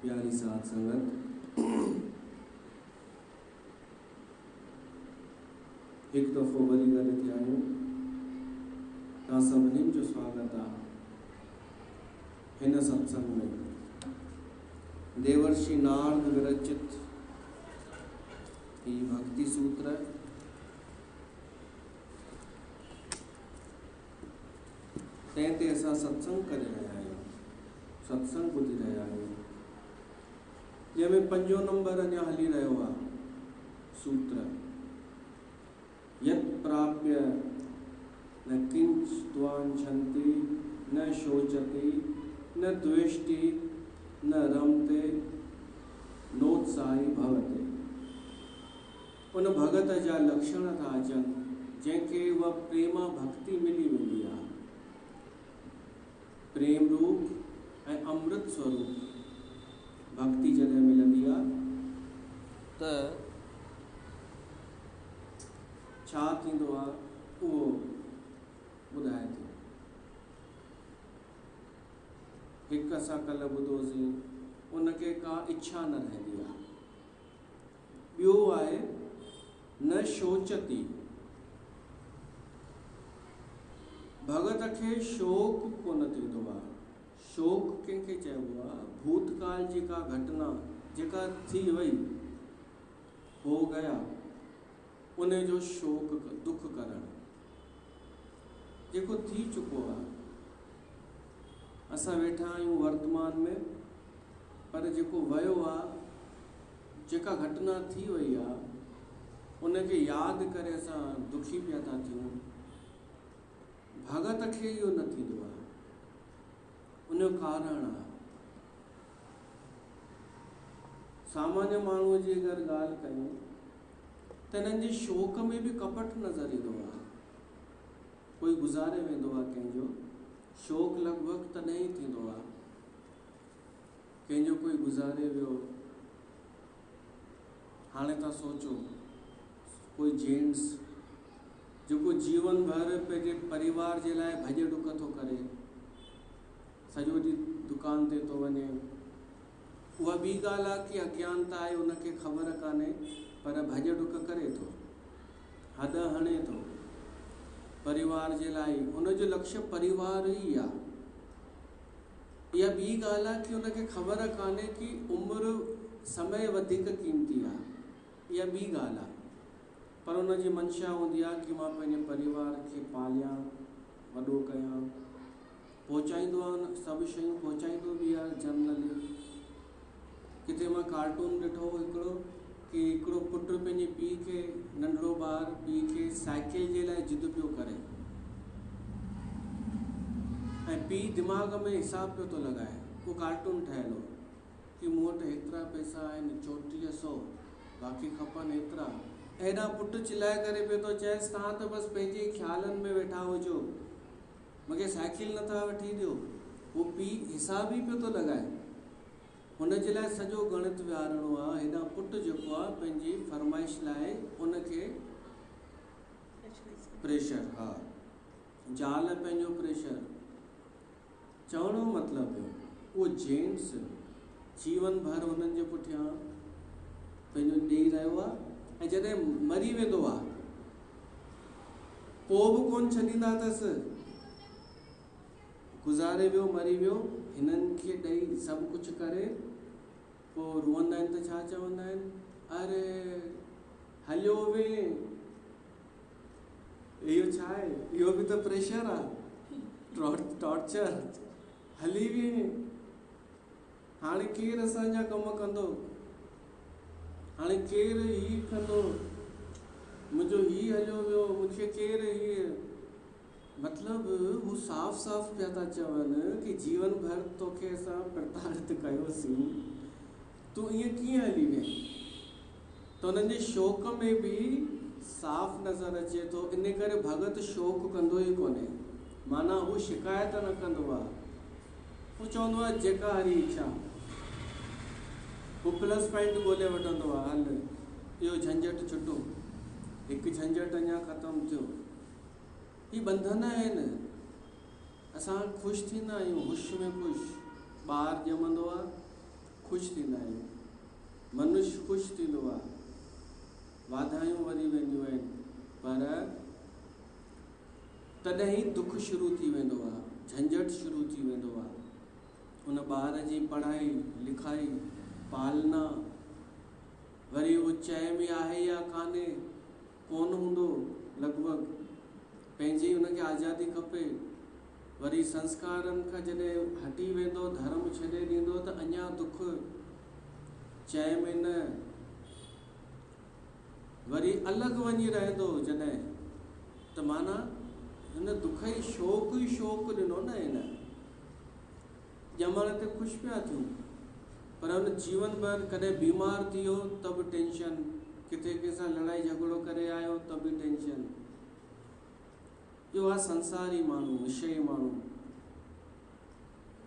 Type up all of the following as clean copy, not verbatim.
प्यारी साथ संगत, एक दफ़ो वरी गॾु थिया आहियूं। तव्हां सभिनीनि जो स्वागत आहे हिन सत्संग में। देवर्षि नारद विरचित ही भक्ति सूत्र तंहिं ते असां सत्संग करे रहिया आहियूं, सत्संग ॿुधी रहिया आहियूं, जंहिंमें 5 नंबर अञा हली रहियो आहे सूत्र। यत् प्राप्य न किंच त्वांछन्ति न शोचति न द्वेष्टि न रमते नोत्साही भवते। उन भगत जा लक्षण था अचनि जंहिंखे उहा प्रेमा भक्ति मिली वेंदी आहे। प्रेम रूप ऐं अमृत स्वरूप भक्ति जॾहिं मिलंदी आहे त छा थींदो आहे उहो ॿुधाए थो। हिकु असां कल्ह ॿुधोसीं, उनखे का इच्छा न रहंदी आहे। ॿियो आहे न शोचती, भगत खे शोक कोन थींदो आहे। शोक कंहिंखे चइबो आहे? भूतकाल जी का घटना जेका थी वई, हो गया, उन जो शोक दुख करणु जेको थी चुको आहे। असां वेठा आहियूं वर्तमान में, पर जेको वियो आहे, जेका घटना थी वई आहे, उनखे यादि करे असां दुखी पिया था थियूं। भगत खे इहो न थींदो आहे। उनजो कारण आहे, सामान्य माण्हूअ जी अगरि ॻाल्हि कयूं त हिननि जे शोक में बि कपट नज़र ईंदो आहे। कोई गुज़ारे वेंदो आहे कंहिंजो, शोक लॻभॻि तॾहिं ई थींदो आहे। कंहिंजो कोई गुज़ारे वियो, हाणे तव्हां सोचो कोई जेंट्स जेको जीवन भर पंहिंजे परिवार जे लाइ भॼ डुक थो करे, सॼो ॾींहुं दुकान ते थो वञे, उहा ॿी ॻाल्हि आहे कि अज्ञानता आहे, उनखे ख़बर कान्हे पर भॼ डुक करे थो, हद हणे थो परिवार जे लाइ, उनजो लक्ष्य परिवार ई आहे। इहा ॿी ॻाल्हि आहे कि उनखे ख़बर कान्हे कि उमिरि समय वधीक क़ीमती आहे, इहा ॿी ॻाल्हि आहे। पर उनजी मंशा हूंदी आहे कि मां पंहिंजे परिवार खे पालियां, वॾो कयां, पहुचाईंदो आहे, सभु शयूं पहुचाईंदो बि आहे जनरली। किथे मां कार्टून ॾिठो हिकिड़ो कि हिकिड़ो पुटु पंहिंजे पीउ खे, नंढिड़ो ॿारु पीउ खे साइकिल जे लाइ ज़िद पियो करे, ऐं पीउ दिमाग़ में हिसाब पियो थो लॻाए। उहो कार्टून ठहियल हो कि मूं वटि हेतिरा पैसा आहिनि 3400, बाक़ी खपनि हेतिरा। एॾा पुटु चिल्लाए करे पियो थो चएसि, तव्हां त बसि पंहिंजे ख़्यालनि में वेठा हुजो, मूंखे साइकिल नथा वठी ॾियो। उहो पीउ हिसाब ई पियो थो लॻाए, हुनजे लाइ सॼो गणित विहारणो आहे। हेॾा पुटु जेको आहे पंहिंजी फरमाइश लाइ उनखे प्रेशर, हा, ज़ाल पंहिंजो प्रेशर। चवण जो मतिलबु उहो जेंट्स जीवन भर हुननि जे पुठियां पंहिंजो ॾेई रहियो आहे, ऐं जॾहिं मरी वेंदो आहे पोइ बि कोन छॾींदा अथसि। गुज़ारे वियो, मरी वियो, हिननि खे ॾेई सभु कुझु करे, पोइ रोअंदा आहिनि त छा चवंदा आहिनि, अरे हलियो वे, इहो छा आहे, इहो बि त प्रेशर आहे, टॉर्चर, हली वे, हाणे केरु असांजा कम कंदो, हाणे केरु ही कंदो, मुंहिंजो ही हलियो वियो, मूंखे केरु ही। मतिलबु हू साफ़ साफ़ पिया था चवनि कि जीवन भर तोखे असां प्रताड़ित कयोसीं, तूं ईअं कीअं हली वएं। त उन्हनि जे शोक में बि साफ़ नज़र अचे थो। इन करे भगत शोक कंदो ई कोन्हे, माना हू शिकायत न कंदो आहे, हू चवंदो आहे जेका हरी इच्छा। हू प्लस पॉइंट ॻोल्हे वठंदो आहे, हल इहो झंझट छुटो, हिकु झंझट अञा ख़तमु थियो। ही बंधन आहिनि। असां ख़ुशि थींदा आहियूं, हुश में ख़ुशि, ॿारु ॼमंदो आहे ख़ुशि थींदा आहियूं, मनुष्य ख़ुशि थींदो आहे, वाधायूं वधी वेंदियूं आहिनि, पर तॾहिं ई दुख शुरू थी वेंदो आहे, झंझट शुरू थी वेंदो आहे। उन ॿार जी पढ़ाई लिखाई पालना, वरी उहो चए में आहे या कान्हे, कोन हूंदो लॻभॻि, पंहिंजी हुनखे आज़ादी खपे। वरी संस्कारनि खां जॾहिं हटी वेंदो, धर्म छॾे ॾींदो त अञा दुख, चए में न, वरी अलॻि वञी रहंदो जॾहिं, त माना हिन दुख ई शोक ॾिनो न। हिन ॼमण ते ख़ुशि पिया थियूं, पर हुन जीवन भर कॾहिं बीमार थी वियो त बि टेंशन, किथे कंहिंसां लड़ाई झगड़ो करे आयो त बि टेंशन। इहो आहे संसारी माण्हू, विषयी माण्हू।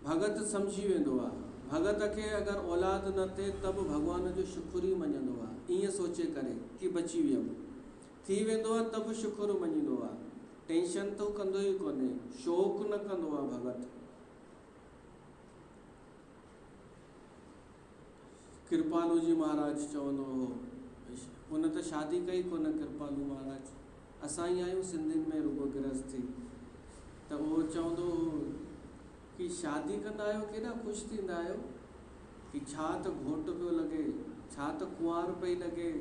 भगत सम्झी वेंदो आहे, भगत खे अगरि औलाद न थिए त बि भॻवान जो शुकुर ई मञंदो आहे, ईअं सोचे करे कि बची वियमि, थी वेंदो आहे त बि शुकुर मञींदो आहे, टेंशन त कंदो ई कोन्हे, शोक न कंदो आहे भगत। कृपालू जी महाराज चवंदो हो, हुन त शादी कई कोन कृपालू महाराज, असां ई आहियूं सिंधियुनि में रुगो गृहस्थी, त उहो चवंदो हो कि शादी कंदा आहियो केॾा ख़ुशि थींदा आहियो, कि छा त घोट पियो लॻे, छा त कुंवार पई लॻे,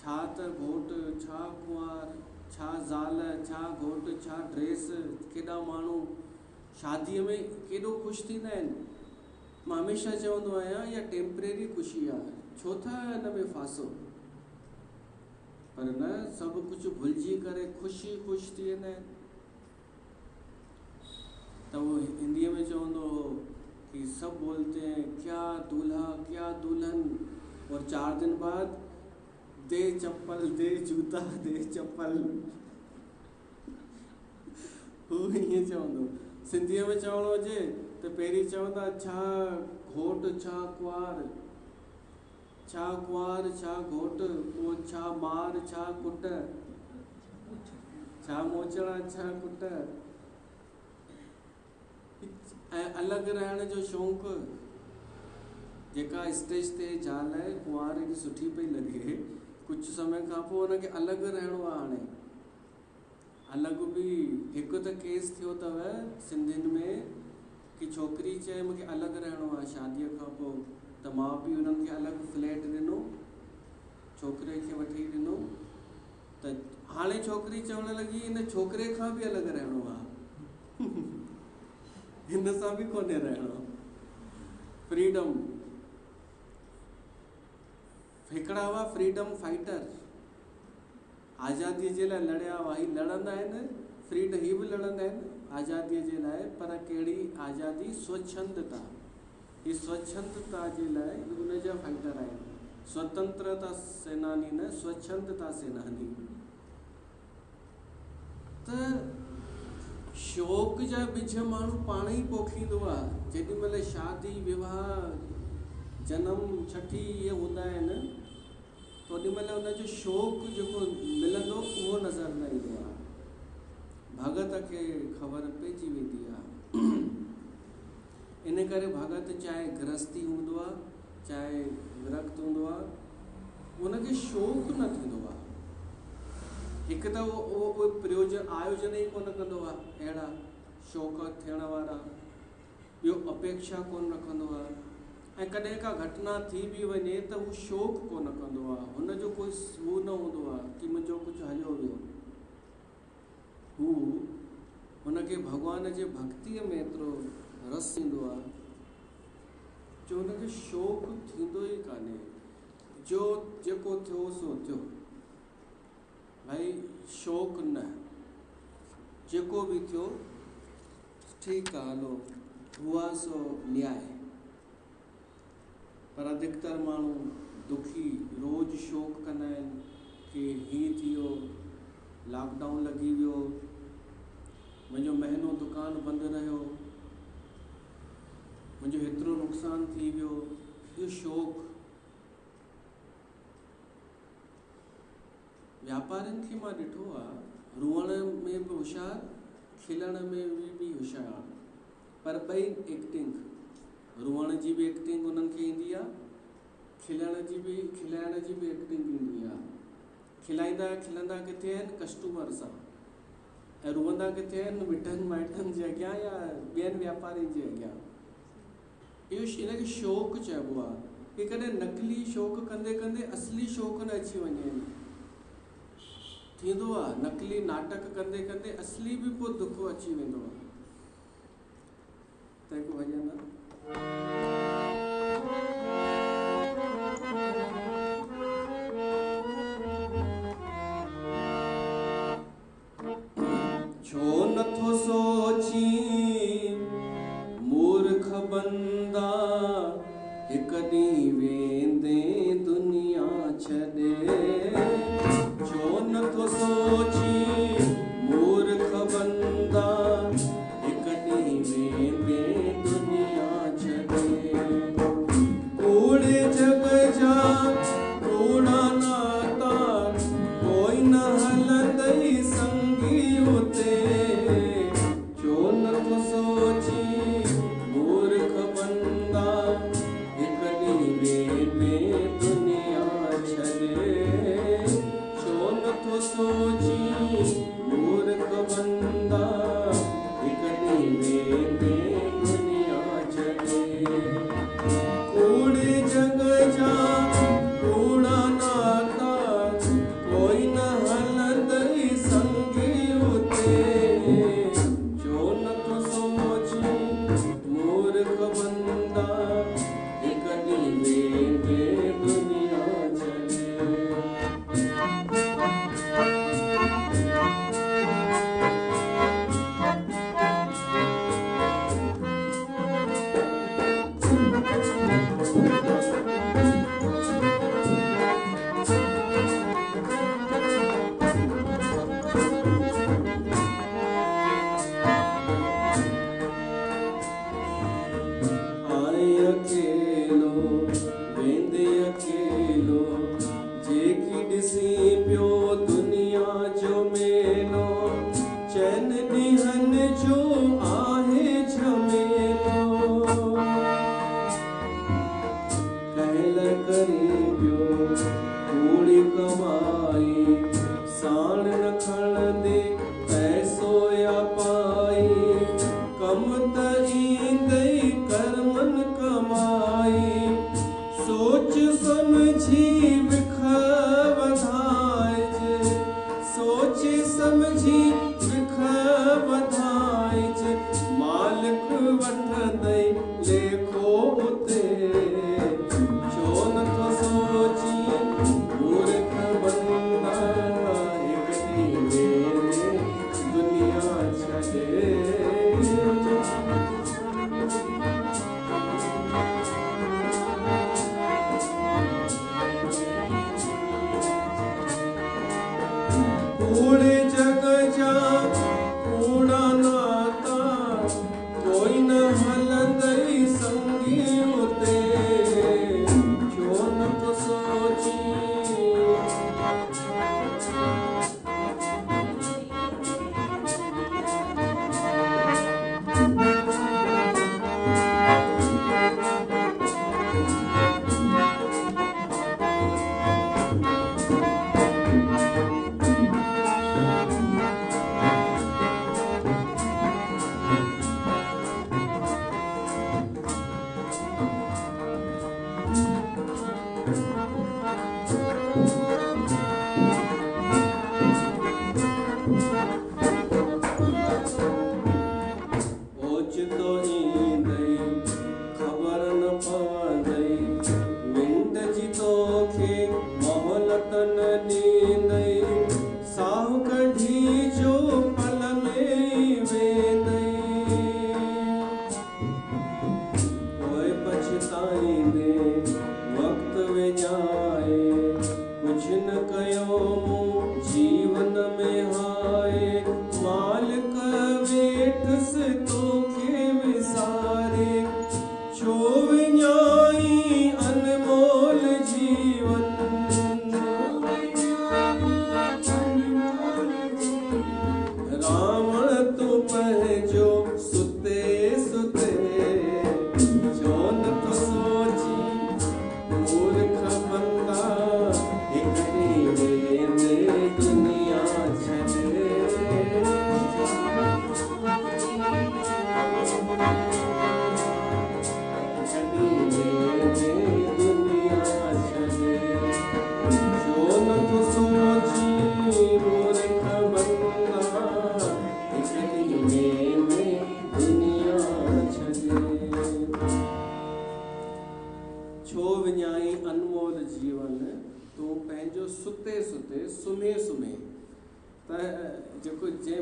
छा त घोट, छा कुंवार, छा ज़ाल, छा घोट, छा ड्रेस, केॾा माण्हू शादीअ में केॾो ख़ुशि थींदा आहिनि। मां हमेशह चवंदो आहियां इहा टेम्परेरी ख़ुशी आहे, छो था हिन में फासो, पर न, सभु कुझु भुलिजी करे ख़ुशि थी वेंदा आहिनि। त वो हिंदीअ में चवंदो हो कि सब बोलते हैं क्या दूल्हा क्या दुल्हन, और 4 दिन बाद दे चप्पल, दे जूता, दे चप्पल। हू ईअं चवंदो। सिंधीअ में चवणो हुजे त पहिरीं चवंदा छा घोट, छा कुंवार, छा कुंवार, छा घोट, पोइ छा मार, छा कुट, छा मोचड़ा, छा कुट, ऐं अलॻि रहण जो शौक़ु, जेका स्टेज ते ज़ाल आहे कुंवार जी सुठी पई लॻे, कुझु समय खां पोइ हुनखे अलॻि रहणो आहे। हाणे अलॻि बि हिकु त केस थियो अथव सिंधियुनि में कि छोकिरी चए मूंखे अलॻि रहणो आहे शादीअ खां पोइ, त माउ पीउ हुननि खे अलॻि फ्लैट ॾिनो, छोकिरे खे वठी ॾिनो। त हाणे छोकिरी चवणु लॻी हिन छोकिरे खां बि अलॻि रहणो आहे हिन सां बि कोन्हे रहणो। फ्रीडम, हिकिड़ा हुआ फ्रीडम फाइटर, आज़ादीअ जे लाइ लड़िया हुआ। ही लड़ंदा आहिनि फ्रीडम, ही बि लड़ंदा आहिनि आज़ादीअ जे लाइ, पर कहिड़ी आज़ादी? स्वच्छंदता। ही स्वच्छंदता जे लाइ उनजा फाइटर आहिनि। स्वतंत्रता सेनानी न, स्वच्छंदता सेनानी। त शौक़ जा बिज माण्हू पाण ई पोखींदो आहे। जेॾी महिल शादी विवाह जनम छठी इहे हूंदा आहिनि, त ओॾी महिल हुनजो शौक़ु जेको मिलंदो उहो नज़र न ईंदो आहे। भगत खे ख़बर पइजी वेंदी आहे। इन करे भगत चाहे गृहस्थी हूंदो आहे चाहे विरक्त हूंदो आहे, उनखे शौक़ु न थींदो आहे। हिकु त उहो प्रयोजन आयोजन ई कोन कंदो आहे अहिड़ा शौक़ु थियण वारा। ॿियो अपेक्षा कोन रखंदो आहे, ऐं कॾहिं का घटना थी बि वञे त हू शौक़ु कोन कंदो आहे। हुनजो कोई हू न हूंदो आहे कि मुंहिंजो कुझु हलियो वियो। हू हुनखे भॻवान जे भक्तीअ में एतिरो रस ईंदो आहे जो हुनखे शौक़ु थींदो ई कान्हे। जो जेको थियो सो थियो भाई, शौक़ु न, जेको बि थियो ठीकु आहे, हलो हुआ सो न्याय। पर अधिकतर माण्हू दुखी रोज़ शौक़ु कंदा आहिनि कि हीअं थी वियो, लॉकडाउन लॻी वियो, मुंहिंजो महीनो दुकानु बंदि रहियो, मुंहिंजो हेतिरो नुक़सानु थी वियो। इहो शौक़ु व्यापारियुनि खे मां ॾिठो आहे, रुअण में बि होशियारु, खिलण में बि होशियारु, पर ॿई एक्टिंग। रुअण जी बि एक्टिंग उन्हनि खे ईंदी आहे, खिलाइण जी बि एक्टिंग ईंदी आहे। खिलंदा किथे आहिनि? कस्टमर सां। ऐं रुअंदा किथे आहिनि? मिटनि माइटनि जे अॻियां या ॿियनि वापारियुनि जे अॻियां। इनखे शौक़ु चइबो आहे। कि कॾहिं नकली शौक़ु कंदे कंदे असली शौक़ु न अची वञे। थींदो आहे नकली नाटक कंदे कंदे असली बि पोइ दुख अची वेंदो आहे। त हिकु भॼन आहे, छो नथो सोची मूर्ख बंदा, हिकु ॾींहुं वेंदे दुनिया छॾे। छो नथो सोची मूर्ख बंदा, हिकु ॾींहुं वेंदे दुनिया छॾे। कूड़े जग जा कूड़ा नाता, कोई न हलंदई संगी उते। छो नथो सोची मूर्ख बंदा, हिकु ॾींहुं वेंदे दुनिया छॾे। छो नथो सोची मूर्ख बंदा, हिकु ॾींहुं वेंदे दुनिया छॾे। कूड़े जग जा कूड़ा नाता, कोई न हलंदई संगी उते। छो नथो सोची मूर्ख बंदा, हिकु ॾींहुं वेंदे दुनिया छॾे। कूड़े जग जा कूड़ा नाता कोई न हलंदई संगी उते छो न तो सोची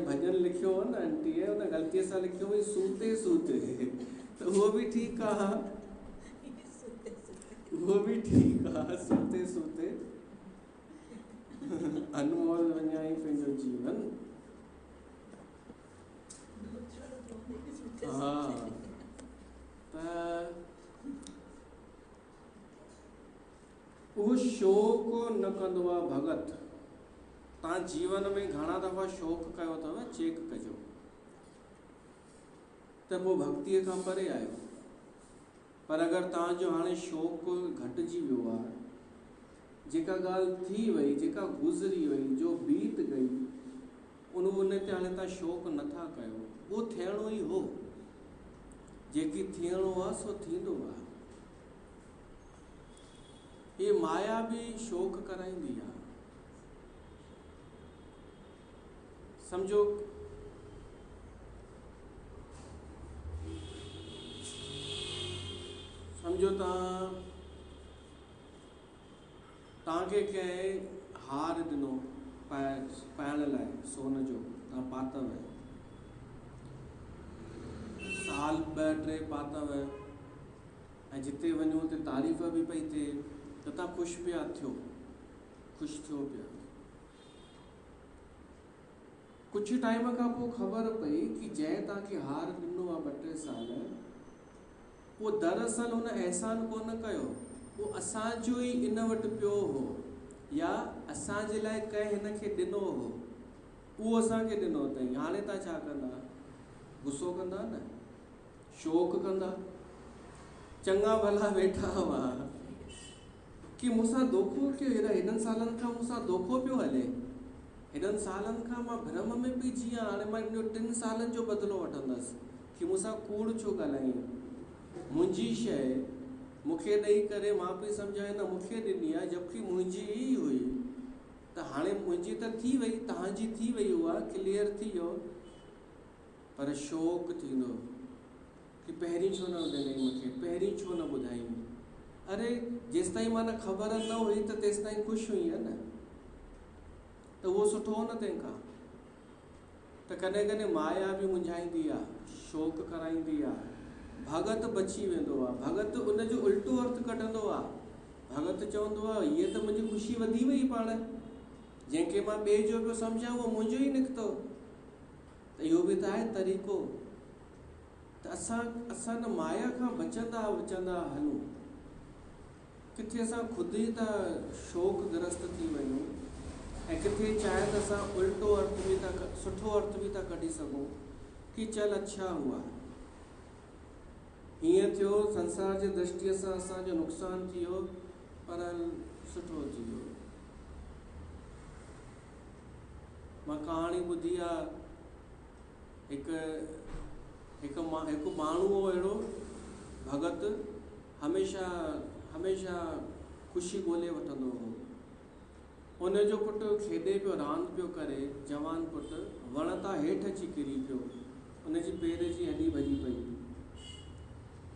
भजन लिखियो हो न आंटीअ उन ग़लतीअ सां लिखियो हुई सूते सूते त उहो बि ठीकु आहे सूते सूते अनमोल वञाई पंहिंजो जीवन हा त उहो शौक़ न कंदो आहे भगत। तव्हां जीवन में घणा दफ़ा शौक़ कयो अथव, चेक कजो त पोइ भक्तीअ खां परे आहियो। पर अगरि तव्हांजो हाणे शौक़ घटिजी वियो आहे, जेका ॻाल्हि थी वई, जेका गुज़री वई, जो बीत गई, उन ते हाणे तव्हां शौक़ नथा कयो, उहो थियणो ई हो। जेकी थियणो आहे सो थींदो आहे। ये माया भी शौक़ कराईंदी आहे। समझो तव्हांखे कंहिं हार ॾिनो पाइण लाइ सोन जो, तव्हां पातव, साल 2-3 पातव, ऐं जिते वञो उते तारीफ़ भी पई थिए त तव्हां ख़ुशि थियो पिया। कुछ टाइम खां पोइ ख़बर पई कि जंहिं तव्हांखे हार ॾिनो आहे 2-3 साल, वो दरअसल हुन एहसान कोन कयो, वो असांजो ई इन वटि पियो हो, या असांजे लाइ कंहिं हिनखे ॾिनो हो, उहो असांखे ॾिनो अथई। हाणे तव्हां छा कंदा? गुस्सो कंदा न, शौक़ कंदा। चङा भला वेठा हुआ कि मूंसां धोखो कयो, हिननि सालनि खां मूंसां धोखो पियो हले, हिननि सालनि खां मां भ्रम में पई जियां, हाणे मां 3 सालनि जो बदिलो वठंदसि कि मूंसां कूड़ छो ॻाल्हाई। मुंहिंजी शइ मूंखे ॾेई करे मां पई सम्झां न मूंखे ॾिनी आहे, जबकि मुंहिंजी ई हुई। त हाणे मुंहिंजी त थी वई, तव्हांजी थी वई, उहा क्लियर थी वियो। पर शौक़ थींदो कि पहिरीं छो न ॾिनई मूंखे, पहिरीं छो न ॿुधाई। अरे जेसिताईं मां न ख़बर न हुई त तेसिताईं ख़ुशि हुई न, त उहो सुठो हो न तंहिंखां। त कॾहिं कॾहिं माया बि मुंझाईंदी आहे, शौक़ कराईंदी आहे, भगत बची वेंदो आहे। भगत उनजो उल्टो अर्थ कढंदो आहे। भगत चवंदो आहे हीअ त मुंहिंजी ख़ुशी वधी वई पाण, जंहिंखे मां ॿिए जो पियो सम्झां उहो मुंहिंजो ई निकितो। त इहो बि त आहे तरीक़ो। त असां न माया खां बचंदा हलूं, किथे असां ख़ुदि ई था शोकग्रस्त थी वञूं, ऐं किथे चाहे त असां उल्टो अर्थ बि था, सुठो अर्थ बि था कढी सघूं कि चल अच्छा हुआ, हीअं थियो, संसार जी दृष्टिअ सां असांजो नुक़सानु थी वियो, पर सुठो थी वियो। मां कहाणी ॿुधी आहे, हिकु माण्हू हो अहिड़ो भगत, हमेशा ख़ुशी ॻोल्हे वठंदो हो। उनजो पुटु खेॾे पियो, रांदि पियो करे, जवान पुटु वण तां हेठि अची किरी पियो, उनजी पेर जी हॾी भॼी पई।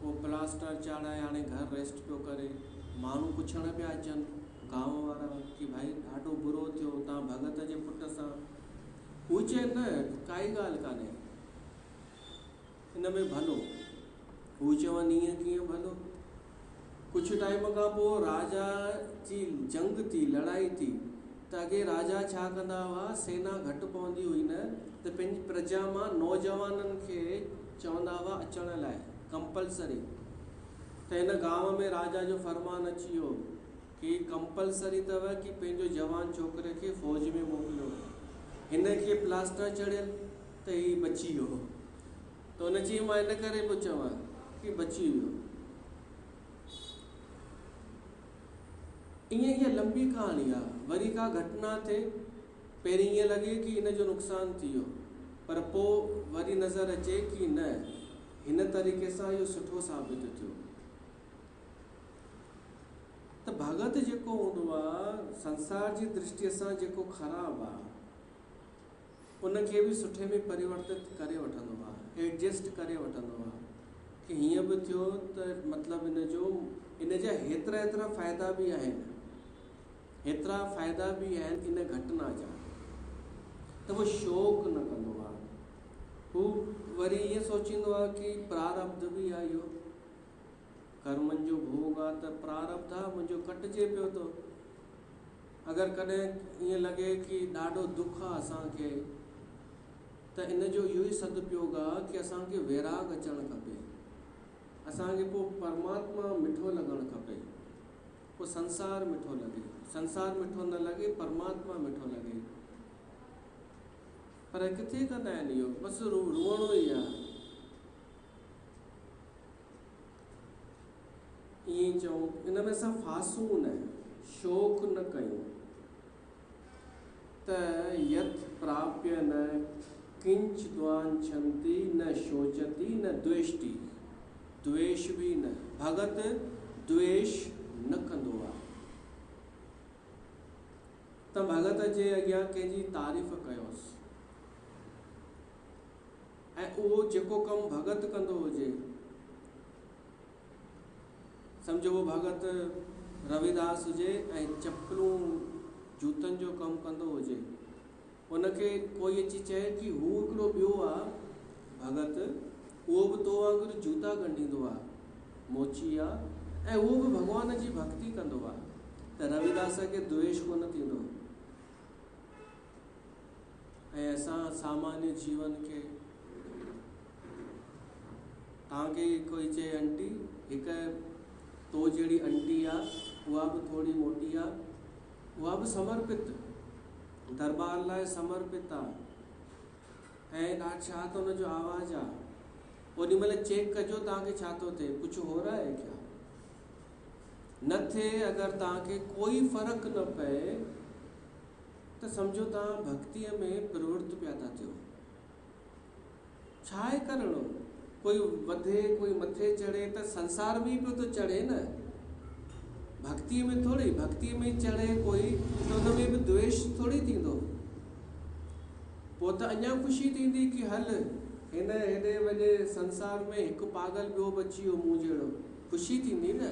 पोइ प्लास्टर चाढ़ाए हाणे घर रेस्ट पियो करे। माण्हू पुछण पिया अचनि गांव वारा कि भाई ॾाढो बुरो थियो तव्हां भगत जे पुट सां। हू चए न, काई ॻाल्हि कान्हे, हिन में भलो। हू चवनि ईअं कीअं भलो? कुझु टाइम खां पोइ राजा जी जंग थी, लड़ाई थी, त अॻे राजा छा कंदा हुआ, सेना घटि पवंदी हुई न, त पंहिंजी प्रजा मां नौजवाननि खे चवंदा हुआ अचण लाइ, कंपलसरी। त हिन गांव में राजा जो फरमान अची वियो कि कंपलसरी अथव कि पंहिंजो जवान छोकिरे खे फ़ौज में मोकिलियो। हिन खे प्लास्टर चढ़ियल त ही बची वियो। त हुन चई मां इन करे पियो चवां कि बची वियो। ईअं लंबी कहाणी आहे। वरी का घटना थिए, पहिरीं ईअं लॻे कि हिन जो नुक़सानु थी वियो, पर पोइ वरी नज़र अचे कि न, हिन तरीक़े सां इहो सुठो साबित थियो। त भगत जेको हूंदो आहे, संसार जी दृष्टिअ सां जेको ख़राबु आहे, उनखे बि सुठे में परिवर्तित करे वठंदो आहे, एडजस्ट करे वठंदो आहे कि हीअं बि थियो त मतिलबु इन जा हेतिरा फ़ाइदा बि आहिनि, इन घटना जा। त उहो शोक न कंदो आहे। हू वरी ईअं सोचींदो आहे कि प्रारब्ध बि आहे, इहो कर्मनि जो भोग आहे, त प्रारब्ध आहे, मुंहिंजो कटिजे पियो थो। अगरि कॾहिं ईअं लॻे कि ॾाढो दुख आहे असांखे, त इन जो इहो ई सदुपयोग आहे कि असांखे वैराग अचणु खपे, असांखे पोइ परमात्मा मिठो लॻणु खपे, पोइ संसार मिठो लॻे। संसार मिठो न लॻे, परमात्मा मिठो लॻे। पर किथे कंदा आहिनि इहो? बसि रुअणो ई आहे। ईअं चऊं, इन में असां फासूं न, शोक न कयूं। त यत् प्राप्य न किंच द्वांछन्ति न शोचति न द्वेष्टि। द्वेष बि न, भगत द्वेष न कंदो आहे। त भगत जे अॻियां कंहिंजी तारीफ़ कयोसि, ऐं उहो जेको कमु भगत कंदो हुजे, सम्झो वो भगत रविदास हुजे ऐं चप्पलूं जूतनि जो कमु कंदो हुजे, उनखे कोई अची चए कि हू हिकिड़ो ॿियो आहे भगत, उहो बि तो वांगुरु जूता ॻंढींदो आहे, मोची आहे, ऐं उहो बि भॻवान जी भक्ति कंदो आहे, त रविदास खे द्वेष कोन थींदो। ऐं असां सामान्य जीवन खे, तव्हांखे कोई चए आंटी, हिकु तो जहिड़ी आंटी आहे, उहा बि थोरी मोटी आहे, उहा बि समर्पित, दरबार लाइ समर्पित आहे, ऐं छा त हुनजो आवाज़ु आहे, ओॾी महिल चेक कजो तव्हांखे छा थो थिए, कुझु हो रहा है क्या? न थिए, अगरि तव्हांखे कोई फ़र्क़ु न पए त सम्झो तव्हां भक्तीअ में प्रवृत्त पिया था थियो। छा आहे करिणो? कोई वधे, कोई मथे चढ़े, त संसार में पियो थो चढ़े न, भक्तीअ में थोरी। भक्तीअ में चढ़े कोई त हुन में बि द्वेष थोरी थींदो। पोइ त अञा ख़ुशी थींदी कि हल हिन हेॾे वॾे संसार में हिकु पागल ॿियो बची वियो मूं जहिड़ो, ख़ुशी थींदी न।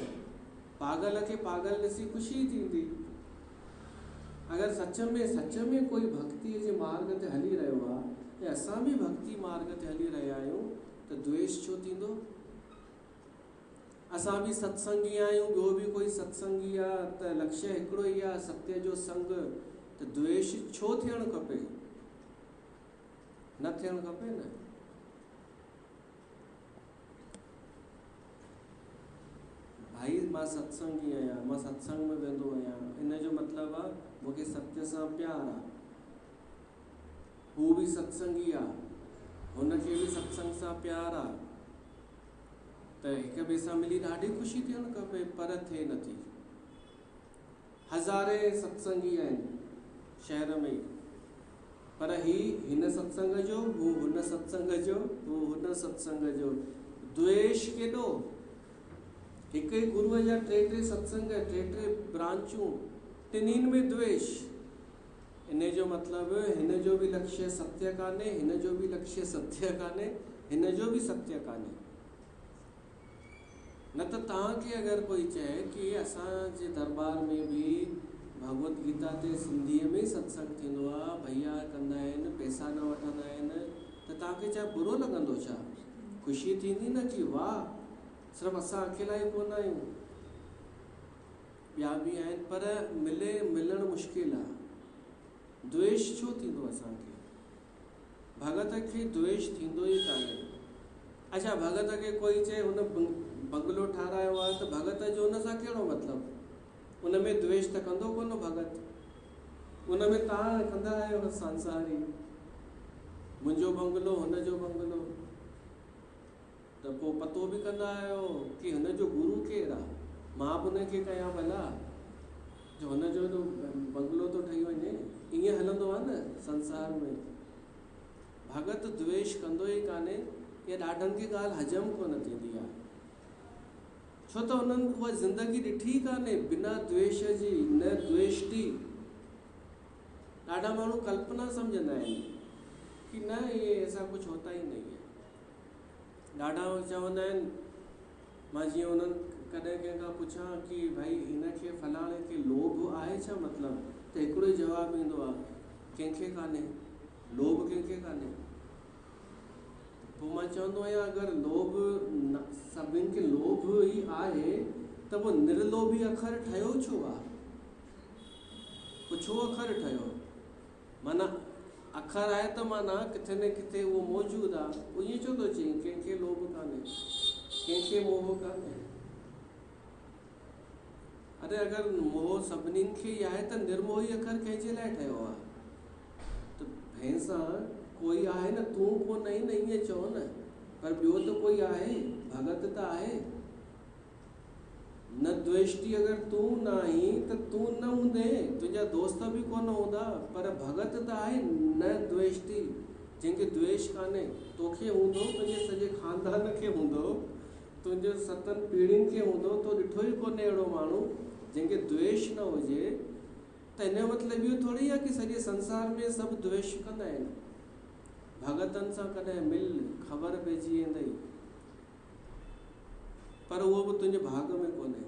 पागल खे पागल ॾिसी ख़ुशी थींदी। अगरि सच में कोई भक्तीअ जे मार्ग ते हली रहियो आहे, ऐं असां बि भक्ति मार्ग ते हली रहिया आहियूं, त द्वेष छो थींदो? असां बि सत्संगी आहियूं, ॿियो बि कोई सत्संगी आहे, त लक्ष्य हिकिड़ो ई आहे, सत्य जो संग, त द्वेष छो थियणु खपे? न थियणु खपे न। भाई मां सत्संगी आहियां, मां सत्संग में वेंदो आहियां, इन जो मतिलबु आहे मूंखे सत्य सां प्यारु आहे। हू बि सत्संगी आहे, हुनखे बि सत्संग सां प्यारु आहे, त हिक ॿिए सां मिली ॾाढी ख़ुशी थियणु खपे, पर थिए नथी। हज़ारे सत्संगी आहिनि शहर में, पर हिन सत्संग जो, हू हुन सत्संग जो, हू हुन सत्संग जो, द्वेष केॾो। हिक ई गुरूअ जा टे सत्संग, टे ब्रांचूं, टिनिनि में द्वेष। इन जो मतिलबु हिन जो बि लक्ष्य सत्य कान्हे, हिन जो बि लक्ष्य सत्य कान्हे, हिन जो बि सत्य कान्हे। न त तव्हांखे अगरि कोई चए कि असांजे दरबार में बि भगवत गीता ते सिंधीअ में सत्संग थींदो आहे, भैया कंदा आहिनि, पैसा न वठंदा आहिनि, त तव्हांखे छा बुरो लॻंदो छा? ख़ुशी थींदी न कि वाह, सिर्फ़ु असां अकेला ई कोन आहियूं, ॿिया बि आहिनि, पर मिलणु मुश्किल आहे। द्वेष छो थींदो असांखे? भगत खे द्वेष थींदो ई कान्हे। अच्छा, भगत खे कोई चए हुन बंगलो ठारायो आहे, त भगत जो हुन सां कहिड़ो मतिलबु? उन में द्वेष त कंदो कोन भगत, उन में तव्हां कंदा आहियो संसारी, मुंहिंजो बंगलो, हुनजो बंगलो, त पोइ पतो बि कंदा आहियो कि हुनजो गुरू केरु आहे। मां बि हुनखे कयां भला, जो हुनजो तो बंगलो थो ठही वञे, ईअं हलंदो आहे न संसार में। भगत द्वेष कंदो ई कान्हे, या ॾाढनि खे ॻाल्हि हजम कोन थींदी आहे, छो त हुननि उहा ज़िंदगी ॾिठी कान्हे बिना द्वेष जी, न द्वेष्टि। ॾाढा माण्हू कल्पना सम्झंदा आहिनि कि न, ये ऐसा कुछ होता ही नहीं है। ॾाढा चवंदा आहिनि, मां जीअं उन्हनि कॾहिं कंहिंखां पुछां कि भाई हिनखे फलाणे खे लोभ आहे छा मतिलबु, त हिकिड़ो ई जवाबु ईंदो आहे, कंहिंखे कान्हे, लोभ कंहिंखे कान्हे। पोइ मां चवंदो आहियां, अगरि लोभ सभिनि खे लोभ ई आहे, त पोइ निर्लोभी अखर ठहियो छो आहे? पोइ छो अखर ठहियो? माना अखर आहे त माना किथे न किथे उहो मौजूदु आहे। उहो ईअं छो थो चई कंहिंखे लोभ कान्हे, कंहिंखे मोह कान्हे? अरे अगरि मोह सभिनीनि खे ई आहे, त निर्मोही अखर कंहिंजे लाइ ठहियो आहे? त भैंसा कोई आहे न, तूं कोन आई न, ईअं चओ न, पर ॿियो त कोई आहे, भगत त आहे न। द्वेष्टि अगरि तूं न आहीं त तूं न हूंदे, तुंहिंजा दोस्त बि कोन हूंदा, पर भगत त आहे न द्वेष्टि, जंहिंखे द्वेष कान्हे। तोखे हूंदो, तुंहिंजे सॼे ख़ानदान खे हूंदो, तुंहिंजे 7 पीढ़ियुनि खे हूंदो, तो ॾिठो ई कोन्हे अहिड़ो माण्हू जंहिंखे द्वेष न हुजे। त हिन जो मतिलबु इहो थोरी आहे कि सॼे संसार में सभु द्वेष कंदा आहिनि। भगतनि सां कॾहिं मिल, ख़बर पइजी वेंदई, पर उहो बि तुंहिंजे भाग में कोन्हे।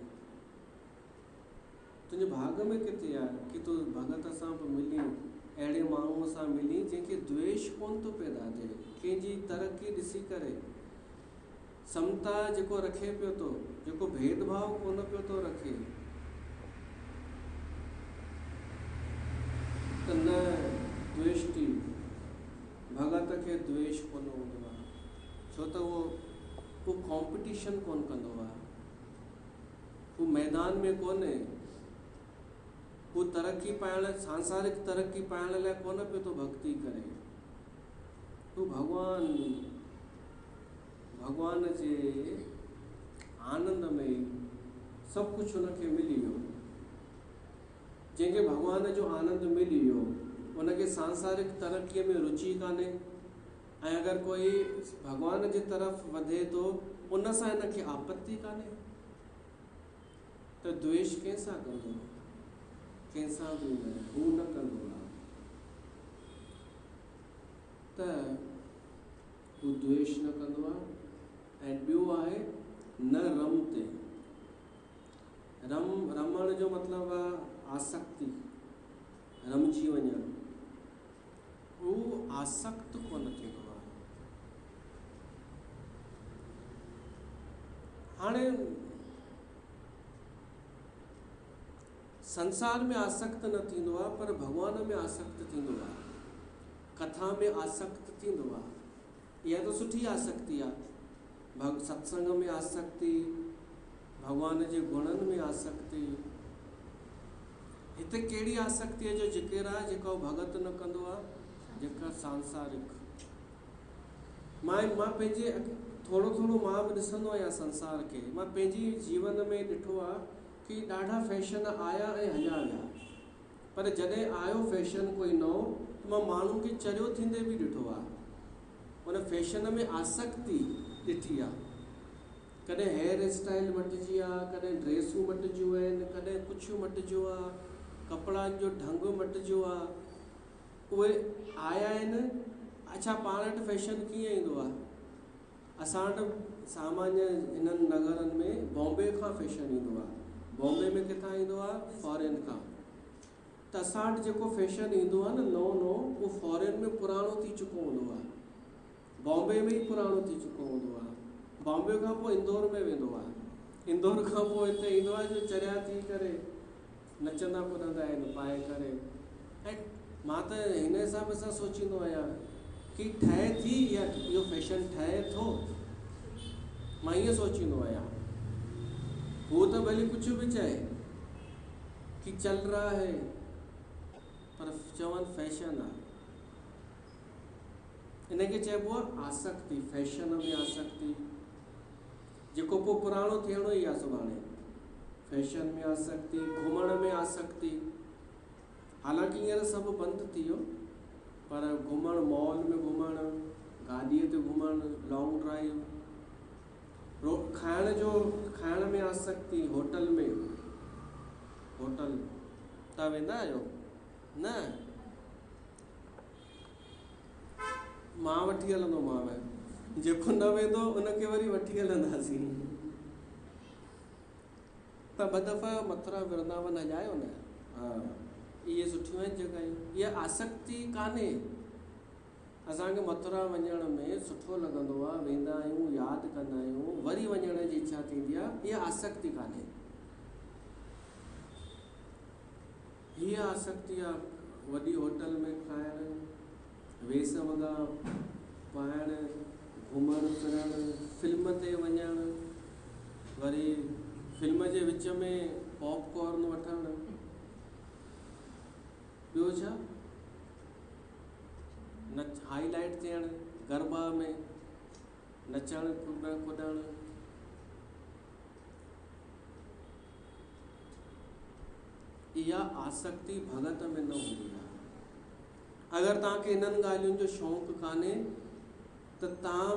तुंहिंजे भाग में किथे आहे कि तूं भगत सां बि मिली, अहिड़े माण्हूअ सां मिली जंहिंखे द्वेष कोन थो पैदा थिए, कंहिंजी तरक़ी ॾिसी करे, समता जेको रखे पियो थो, जेको भेदभाव कोन पियो थो रखे, त न द्वेष्टि। भगत खे द्वेष कोन हूंदो आहे, छो त उहो कॉम्पिटिशन कोन कंदो आहे, हू मैदान में कोन्हे, हू तरक़ी पाइण, सांसारिक तरक़ी पाइण लाइ कोन पियो थो भक्ति करे। हू भगवान जे आनंद में सभु कुझु हुनखे मिली वियो। जंहिंखे भगवान जो आनंद मिली वियो, उनखे सांसारिक तरक़ीअ में रुचि कान्हे। ऐं अगरि कोई भगवान जे तरफ़ वधे थो, उन सां हिनखे आपत्ति कान्हे, त द्वेष कंहिंसां कंदो? कंहिंसां बि न, हू न कंदो आहे। त हू द्वेष न कंदो आहे। ऐं ॿियो आहे न रमते। रमण जो मतिलबु आहे आसक्ति, रमजी वञणु। हू आसक्त कोन थींदो आहे। हाणे संसार में आसक्त न थींदो आहे, पर भॻवान में आसक्त थींदो आहे, कथा में आसक्त थींदो आहे। इहा त सुठी आसक्ति आहे। सत्संग में आसक्ति, भगवान जे गुणनि में आसक्ति। हिते कहिड़ी आसक्ति जो ज़िक्र आहे जेका भगत न कंदो आहे, जेका सांसारिक। मां पंहिंजे थोरो मां बि ॾिसंदो आहियां संसार खे। मां पंहिंजी जीवन में ॾिठो आहे कि ॾाढा फैशन आया ऐं हलिया विया, पर जॾहिं आयो फैशन कोई नओं त मां माण्हुनि खे चरियो थींदे बि ॾिठो आहे। उन फैशन में आसक्ति ॾिठी आहे। कॾहिं हेयर स्टाइल मटिजी आहे, कॾहिं ड्रेसूं मटिजियूं आहिनि, कॾहिं कुझु मटिजियो आहे, कपिड़नि जो ढंग मटिजियो आहे। उहे आया आहिनि। अच्छा, पाण वटि फैशन कीअं ईंदो आहे? असां वटि सामान्य इन्हनि नगरनि में बॉम्बे खां फैशन ईंदो आहे। बॉम्बे में किथां ईंदो आहे? फॉरेन खां। त असां वटि जेको फैशन ईंदो आहे न नओं उहो फॉरेन में पुराणो थी चुको हूंदो आहे, बॉम्बे में ई पुराणो थी चुको हूंदो आहे। बॉम्बे खां पोइ इंदौर में वेंदो आहे, इंदौर खां पोइ हिते ईंदो आहे जो चरिया थी करे नचंदा कुदंदा आहिनि पाए करे। ऐं मां त हिन हिसाब सां सोचींदो आहियां कि ठहे थी या इहो फैशन ठहे थो। मां ईअं सोचींदो आहियां। वो तो भले कुछ भी चाहे कि चल रहा है, पर चवन फैशन आहे। इनके चइबो आहे आसक्ति, फैशन में आसक्ति। जेको पोइ पुराणो थियणो ई आहे सुभाणे। फैशन में आसक्ति, घुमण में आसक्ति। हालांकि हींअर सभु बंदि थी वियो, पर घुमण, मॉल में घुमण, गाॾीअ ते घुमण, लॉन्ग ड्राइव, खाइण में आसक्ति। होटल में, होटल तव्हां वेंदा आहियो? न, मां वठी हलंदोमांव। जेको न वेंदो उनखे वरी वठी हलंदासीं। त 2 दफ़ा मथुरा वृंदावन हलायो न। हा, इहे सुठियूं आहिनि जॻहियूं। इहा आसक्ति कान्हे। असांखे मथुरा वञण में सुठो लॻंदो आहे, वेंदा आहियूं, यादि कंदा आहियूं, वरी वञण जी इच्छा थींदी आहे। इहा आसक्ति कान्हे। हीअ आसक्ति आहे वॾी होटल में खाइण, वेस वॻा पाइण, घुमण फिरण, फिल्म ते वञण, वरी फिल्म जे विच में पॉपकॉर्न वठण। ॿियो छा? हाईलाइट थियण, गरबा में नचण कुॾण। इहा आसक्ति भगत में न हूंदी आहे। अगरि तव्हांखे इन्हनि ॻाल्हियुनि जो शौक़ु कान्हे त तव्हां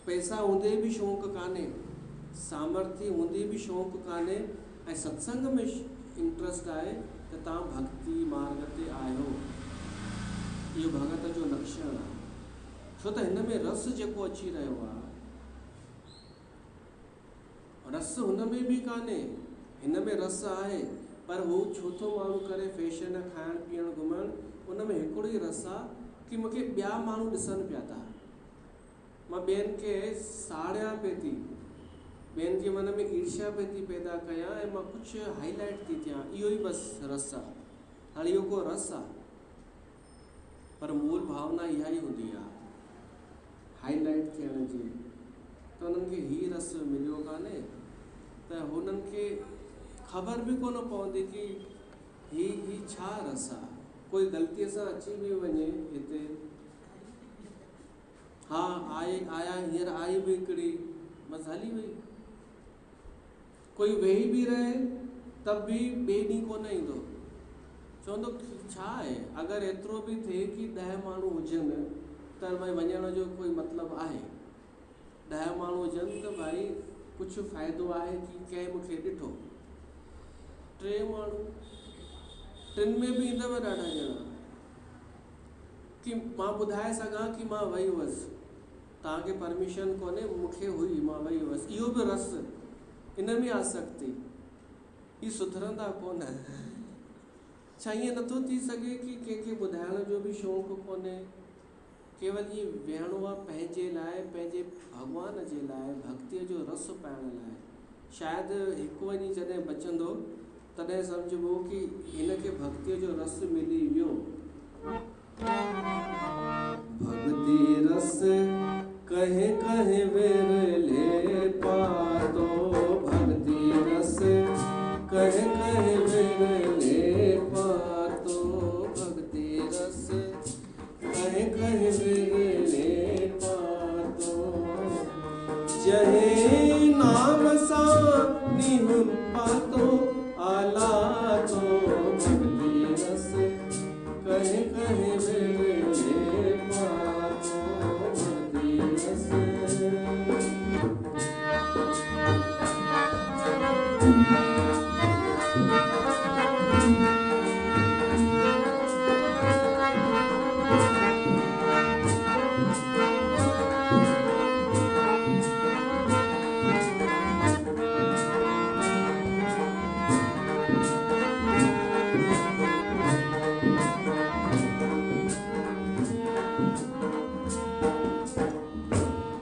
पैसा हूंदे बि शौक़ु कान्हे, सामर्थ्य हूंदे बि शौक़ु कान्हे, ऐं सत्संग में इंट्रस्ट आहे त तव्हां भक्ति मार्ग ते आहियो। इहो भगत जो लक्षण आहे। छो त हिन में रस जेको अची रहियो आहे, रस हुन में बि कान्हे। हिन में रस आहे, पर हू छो थो माण्हू करे फैशन, खाइण पीअण घुमण। उन में हिकिड़ो ई रस आहे कि मूंखे ॿिया माण्हू ॾिसनि पिया था, मां ॿियनि खे साड़ियां पई थी, ॿियनि जे मन में ईर्ष्या पई थी पैदा कयां, ऐं मां कुझु हाईलाइट थी थियां। इहो ई बसि रस आहे। हाणे इहो को रस आहे, पर मूल भावना इहा ई हूंदी आहे हाईलाइट थियण जी। त उन्हनि खे हीउ रस मिलियो कान्हे, त हुननि खे ख़बर बि कोन पवंदी कि ही छा रस आहे। कोई ग़लतीअ सां अची बि वञे हिते, हा आया हींअर आई बि हिकिड़ी, बसि हली वई। कोई वेही बि रहे तब बि ॿिए ॾींहुं कोन ईंदो, चवंदो छा आहे। अगरि एतिरो बि थिए कि 10 माण्हू हुजनि त भई वञण जो कोई मतिलबु आहे। 10 माण्हू हुजनि त भाई कुझु फ़ाइदो आहे कि कंहिं मूंखे ॾिठो। 3 माण्हू, 3 में बि ईंदव ॾाढा ॼणा कि मां ॿुधाए सघां कि मां वई हुअसि, तव्हांखे परमिशन कोन्हे, मूंखे हुई, मां वई हुअसि। इहो बि रस, इन में आसक्ति। ही सुधरंदा कोन। छा ईअं नथो थी सघे कि कंहिंखे ॿुधाइण जो बि शौक़ु कोन्हे, केवल ईअं विहणो आहे पंहिंजे लाइ, पंहिंजे भॻवान जे लाइ, भक्तीअ जो रस पाइण लाइ। शायदि हिकु वञी जॾहिं बचंदो तॾहिं सम्झबो कि हिनखे भक्तीअ जो रस मिली वियो। भक्ति रस कहे कहे विरले पातो, भक्ति रस कहे कहे विरले पातो, भक्ति रस कहे कहे विरले पातो। जहे नाम सा निहुन पातो आला तो, भक्ति रस कहे कहे विरले पातो, भक्ति रस।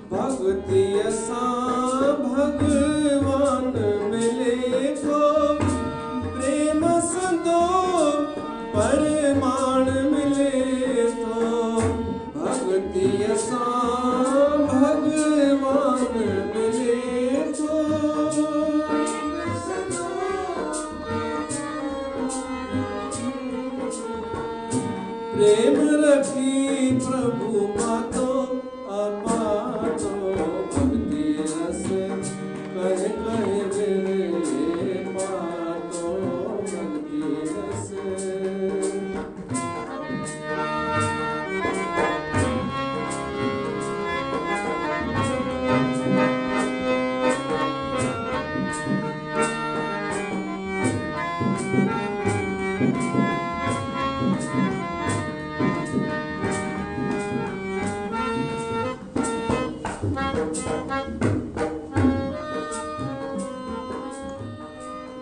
भक्ति सा भगवान मिले को, प्रेम संदो परमाण मिले तो। भक्ति सा भगवान मिले तो, प्रेम रखी प्रभु पातो अपातो, भक्ति रस कहे कहे विरले पातो, भक्ति रस।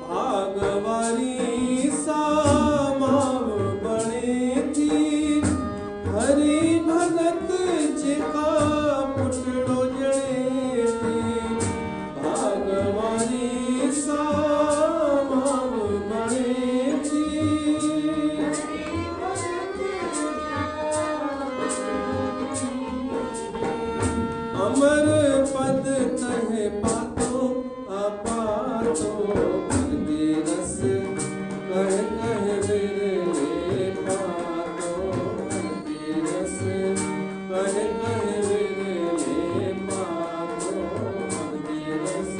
भागवारी सामाव बने थी, हरि भगत जिका पुटड़ो जड़े थी। भागवारी सामाव बने थी, अमर पद तहे पातो अपातो, भक्ति रस कहे कहे विरले पातो, भक्ति रस कहे कहे विरले पातो, भक्ति रस।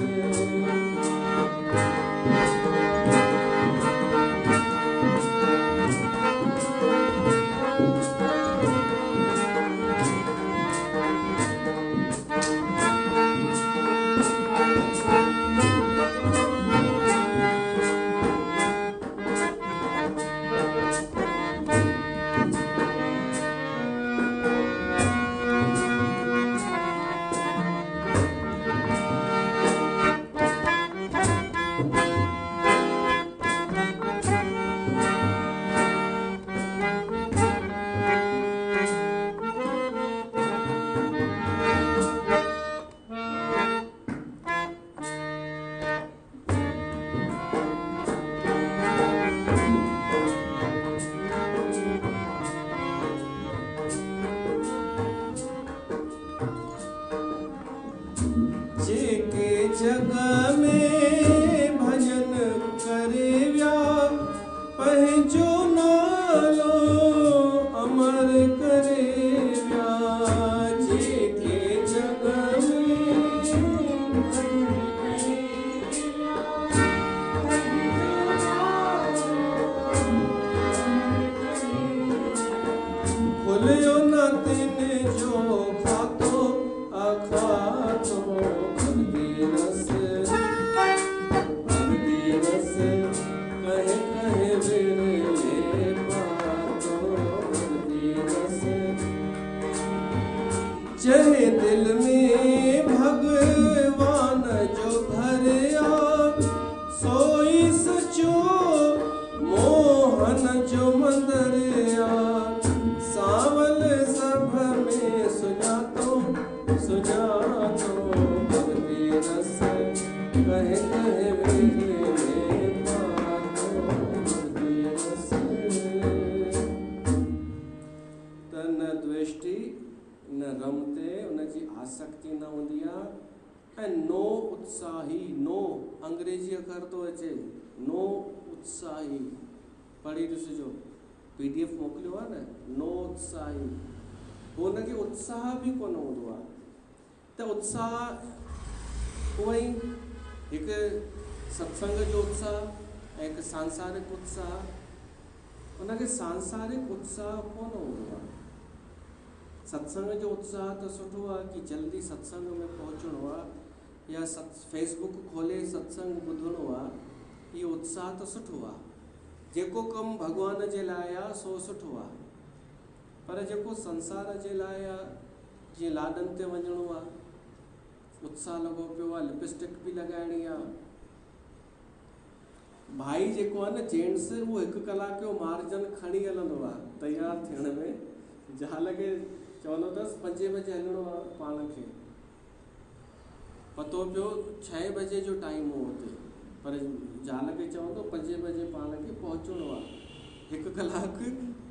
अंग्रेजी अखर तो अचे नो उत्साही, पढ़ी ॾिसिजो, PDF मोकिलियो आहे न, नो उत्साही, हुनखे उत्साह बि कोन हूंदो आहे। त उत्साह उहो ई हिकु सत्संग जो उत्साह ऐं हिकु सांसारिक उत्साह, उनखे सांसारिक उत्साह कोन हूंदो आहे। सत्संग जो उत्साह त सुठो आहे कि जल्दी सत्संग में पहुचणो आहे या फेसबुक खोले सत्संग ॿुधणो आहे, इहो उत्साह त सुठो आहे। जेको कमु भॻवान जे लाइ आहे सो सुठो आहे, पर जेको संसार जे लाइ आहे, जीअं लाॾनि ते वञिणो आहे, उत्साह लॻो पियो आहे, लिपस्टिक बि लॻाइणी आहे। भाई जेको आहे न जेंट्स, उहो 1 कलाक जो मार्जन खणी हलंदो आहे तयारु थियण में। ज़ाल खे चवंदो अथसि 5 बजे हलणो आहे, पाण खे पतो पियो 6 बजे जो टाइम हो हुते, पर ज़ाल खे चवंदो 5 बजे पाण खे पहुचणो आहे, 1 कलाक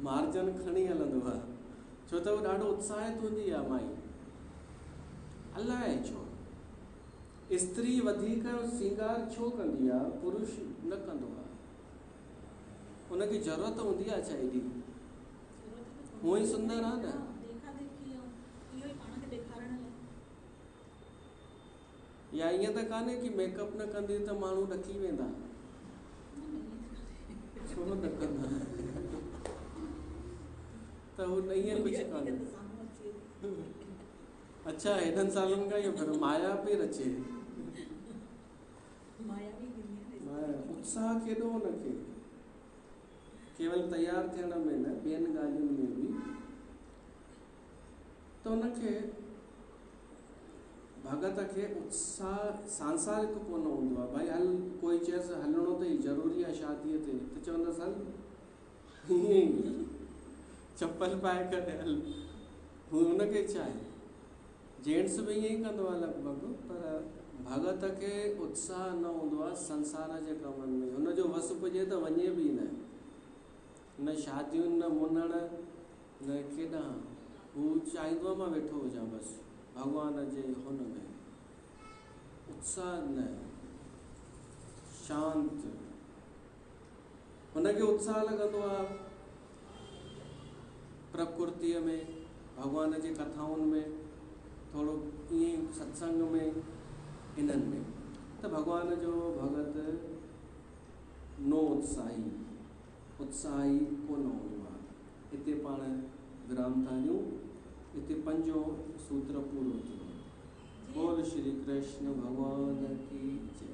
मार्जन खणी हलंदो आहे, छो त उहो ॾाढो उत्साहित हूंदी आहे माई। अलाए छो स्त्री वधीक श्रृंगार छो कंदी आहे, पुरुष न कंदो आहे? उनखे ज़रूरत हूंदी आहे छा एॾी? हूअं ई सुंदर आहे न। या ईअं त कान्हे कि मेकअप न कंदी त माण्हू ॾकी वेंदा, छो न कंदा? त हू ईअं कुझु कान्हे। अच्छा, हेॾनि सालनि खां इहो फिर माया पई रचे, उत्साह केॾो हुनखे, केवल तयारु थियण में न, ॿियनि ॻाल्हियुनि में बि। त हुनखे भगत खे उत्साह सांसारिक कोन हूंदो आहे। भाई हल, कोई चएसि हलणो अथई, ज़रूरी आहे शादीअ ते, त चवंदसि हल, ईअं ई चप्पल पाए करे हल, हुनखे छा आहे? जेंट्स बि ईअं ई कंदो आहे लॻभॻि, पर भगत खे उत्साह न हूंदो आहे संसार जे कमनि में। हुनजो वस पुॼे त वञे बि न शादियुनि, न मुनण, न केॾां, हू चाहींदो आहे मां वेठो हुजां बसि भॻवान जे हुन में। उत्साह न, शांत। हुनखे उत्साह लॻंदो आहे प्रकृतिअ में, भॻवान जी कथाउनि में, थोरो ईअं सत्संग में, इन्हनि में। त भॻवान जो भगत नो उत्साही, उत्साही कोन हूंदो आहे। हिते पाण विराम था ॾियूं। हिते 5हों सूत्र पूरो थियो। बोल श्री कृष्ण भगवान की जय।